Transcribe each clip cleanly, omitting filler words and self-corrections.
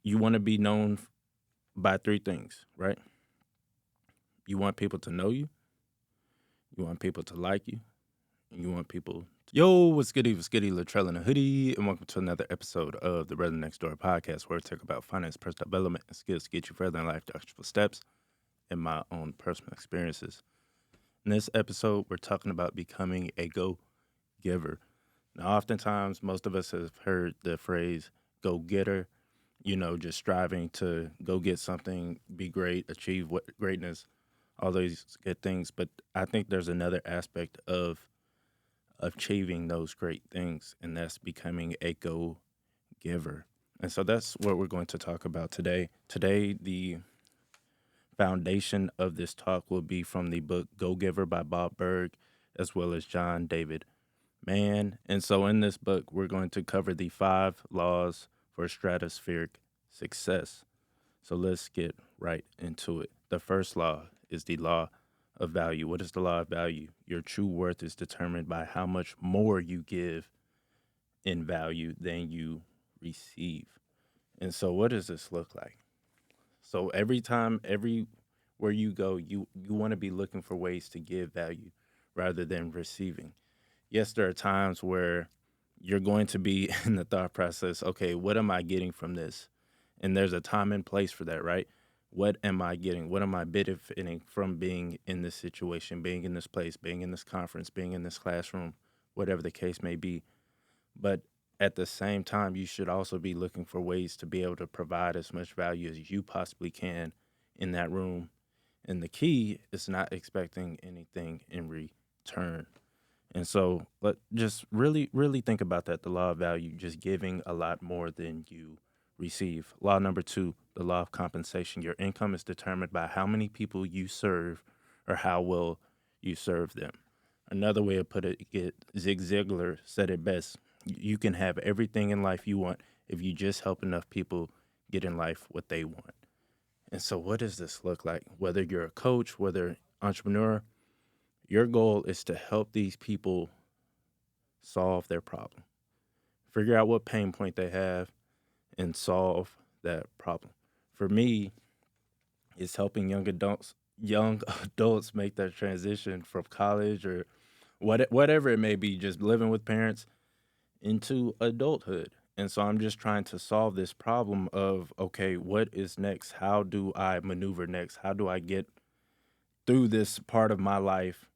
you want to be known by three things, right? You want people to know you, you want people to like you, and you want people to... Yo, what's goody? What's goody? Latrell in a hoodie, and welcome to another episode of the Brother Next Door podcast, where I talk about finance, personal development, and skills to get you further in life, the actual steps, and my own personal experiences. In this episode, we're talking about becoming a go giver. Now, oftentimes, most of us have heard the phrase go getter, just striving to go get something, be great, achieve greatness, all those good things. But I think there's another aspect of achieving those great things, and that's becoming a go giver. And so that's what we're going to talk about today. Today, the foundation of this talk will be from the book Go Giver by Bob Berg, as well as John David Mann. And so in this book, we're going to cover the 5 laws for stratospheric success. So let's get right into it. The first law is the law of value. What is the law of value? Your true worth is determined by how much more you give in value than you receive. And so what does this look like? So everywhere you go, you want to be looking for ways to give value rather than receiving. Yes, there are times where you're going to be in the thought process, okay, what am I getting from this? And there's a time and place for that, right? What am I getting? What am I benefiting from being in this situation, being in this place, being in this conference, being in this classroom, whatever the case may be? But at the same time, you should also be looking for ways to be able to provide as much value as you possibly can in that room. And the key is not expecting anything in return. And so, but just really, really think about that. The law of value, just giving a lot more than you receive. Law number 2, the law of compensation. Your income is determined by how many people you serve or how well you serve them. Another way of put it, Zig Ziglar said it best. You can have everything in life you want if you just help enough people get in life what they want. And so what does this look like? Whether you're a coach, whether entrepreneur, your goal is to help these people solve their problem. Figure out what pain point they have and solve that problem. For me, it's helping young adults make that transition from college or whatever it may be, just living with parents into adulthood. And so I'm just trying to solve this problem of, okay, what is next? How do I maneuver next? How do I get through this part of my life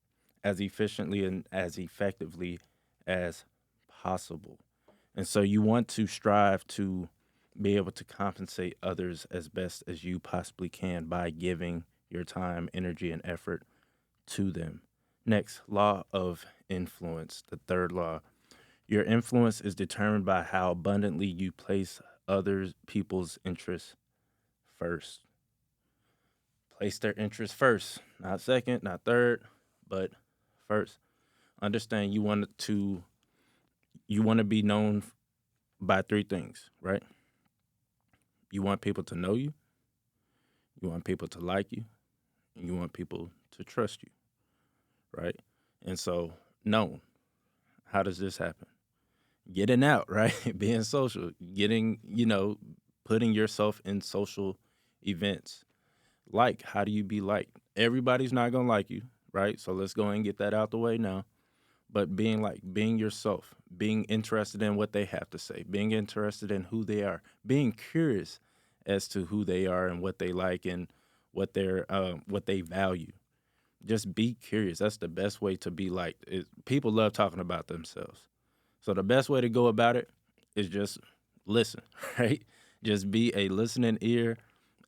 as efficiently and as effectively as possible? And so you want to strive to be able to compensate others as best as you possibly can by giving your time, energy, and effort to them. Next, law of influence, the third law. Your influence is determined by how abundantly you place others people's interests first. Place their interests first, not second, not third, but first. Understand you want to be known by three things, right? You want people to know you, you want people to like you, and you want people to trust you, right? And so, known. How does this happen? Getting out, right? Being social, putting yourself in social events. Like, how do you be liked? Everybody's not going to like you, right? So let's go ahead and get that out the way now. But being yourself, being interested in what they have to say, being interested in who they are, being curious as to who they are and what they like and what they value. Just be curious. That's the best way to be liked. People love talking about themselves. So the best way to go about it is just listen, right? Just be a listening ear,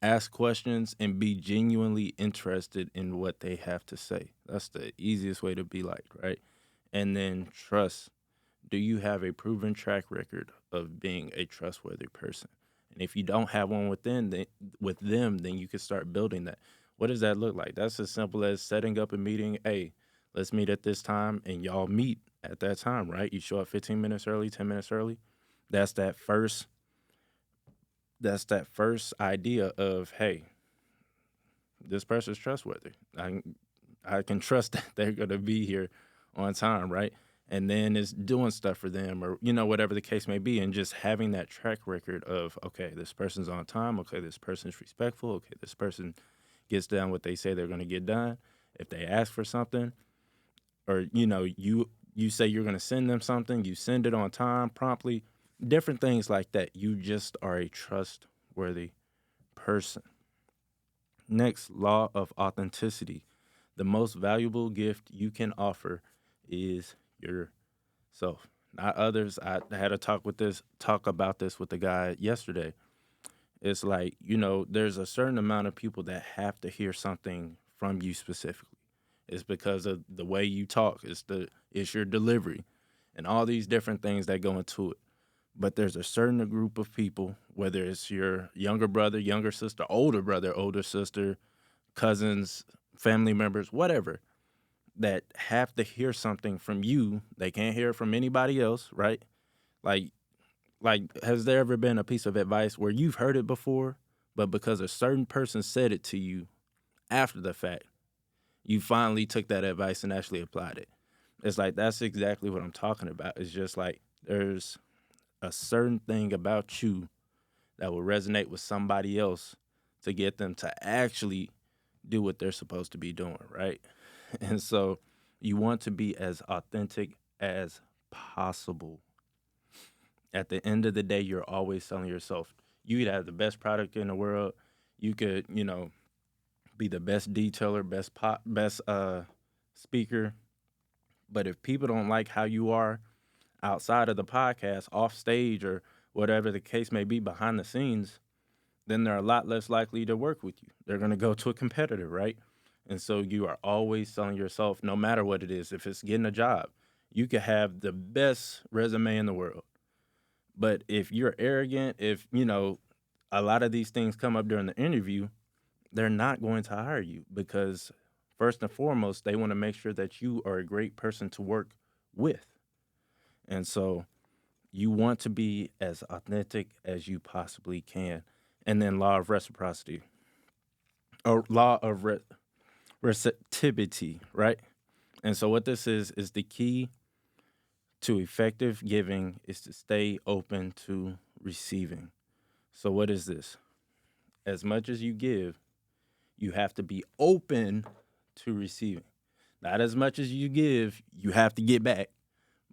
ask questions, and be genuinely interested in what they have to say. That's the easiest way to be liked, right? And then trust. Do you have a proven track record of being a trustworthy person? And if you don't have one with them, then you can start building that. What does that look like? That's as simple as setting up a meeting. Hey, let's meet at this time, and y'all meet at that time, right? You show up 15 minutes early, 10 minutes early. That's that first. That's that first idea of, hey, this person's trustworthy. I can trust that they're gonna be here on time, right? and then is doing stuff for them, or whatever the case may be, and just having that track record of, okay, this person's on time, okay, this person's respectful, okay, this person gets done what they say they're going to get done. If they ask for something, or you say you're going to send them something, you send it on time, promptly, different things like that. You just are a trustworthy person. Next, law of authenticity. The most valuable gift you can offer is yourself, not others. I had a talk about this with the guy yesterday. It's like, there's a certain amount of people that have to hear something from you specifically. It's because of the way you talk. It's your delivery and all these different things that go into it. But there's a certain group of people, whether it's your younger brother, younger sister, older sister, cousins, family members, whatever, that have to hear something from you. They can't hear it from anybody else, right? Like has there ever been a piece of advice where you've heard it before, but because a certain person said it to you after the fact, you finally took that advice and actually applied it? It's like that's exactly what I'm talking about. It's just like there's a certain thing about you that will resonate with somebody else to get them to actually do what they're supposed to be doing, right? And so you want to be as authentic as possible. At the end of the day, you're always selling yourself. You could have the best product in the world. You could, be the best detailer, best speaker. But if people don't like how you are outside of the podcast, off stage, or whatever the case may be behind the scenes, then they're a lot less likely to work with you. They're going to go to a competitor, right? And so you are always selling yourself, no matter what it is. If it's getting a job, you could have the best resume in the world. But if you're arrogant, if, a lot of these things come up during the interview, they're not going to hire you because, first and foremost, they want to make sure that you are a great person to work with. And so you want to be as authentic as you possibly can. And then law of reciprocity, or law of receptivity, right? And so what this is the key to effective giving is to stay open to receiving. So what is this? As much as you give, you have to be open to receiving. Not as much as you give, you have to get back.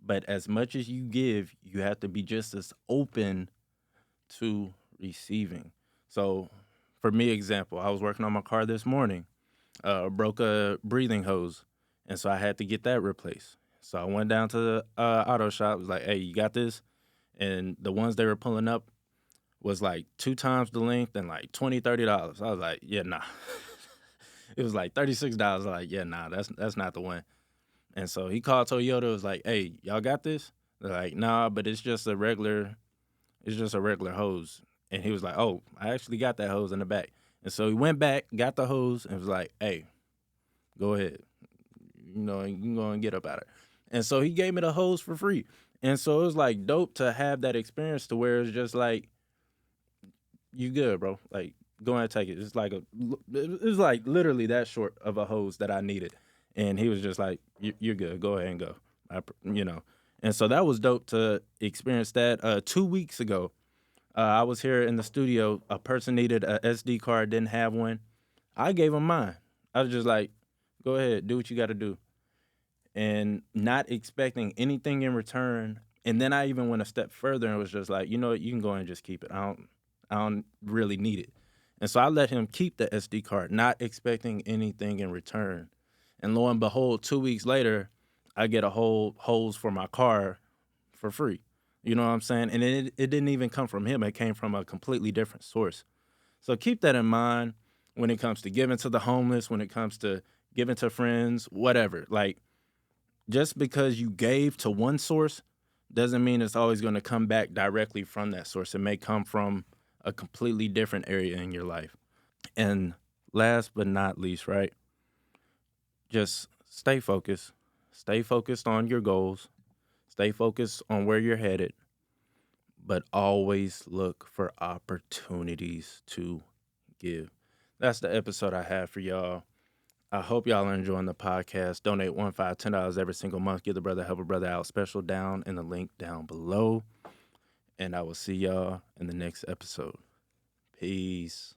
But as much as you give, you have to be just as open to receiving. So, for me, example, I was working on my car this morning, broke a breathing hose, and so I had to get that replaced. So I went down to the auto shop. Was like, "Hey, you got this?" And the ones they were pulling up was like 2 times the length and like $20, $30. I was like, "Yeah, nah." It was like $36. I was like, "Yeah, nah, that's not the one." And so he called Toyota. Was like, "Hey, y'all got this?" They're like, "Nah, but it's just a regular hose." And he was like, "Oh, I actually got that hose in the back." And so he went back, got the hose, and was like, "Hey, go ahead. You can go and get up out of it." And so he gave me the hose for free. And so it was like dope to have that experience to where it's just like, you good, bro. Like, go ahead and take it. It was like literally that short of a hose that I needed. And he was just like, You're good. Go ahead and go." You know. And so that was dope to experience that. 2 weeks ago, I was here in the studio. A person needed a SD card, didn't have one. I gave him mine. I was just like, "Go ahead, do what you got to do," and not expecting anything in return. And then I even went a step further and was just like, "You know what? You can go ahead and just keep it. I don't really need it." And so I let him keep the SD card, not expecting anything in return. And lo and behold, 2 weeks later, I get a whole hose for my car for free. You know what I'm saying? And it didn't even come from him. It came from a completely different source. So keep that in mind when it comes to giving to the homeless, when it comes to giving to friends, whatever. Like, just because you gave to one source doesn't mean it's always going to come back directly from that source. It may come from a completely different area in your life. And last but not least, right? Just stay focused. Stay focused on your goals. Stay focused on where you're headed, but always look for opportunities to give. That's the episode I have for y'all. I hope y'all are enjoying the podcast. Donate $1, $5, $10 every single month. Give the brother, help a brother out special down in the link down below. And I will see y'all in the next episode. Peace.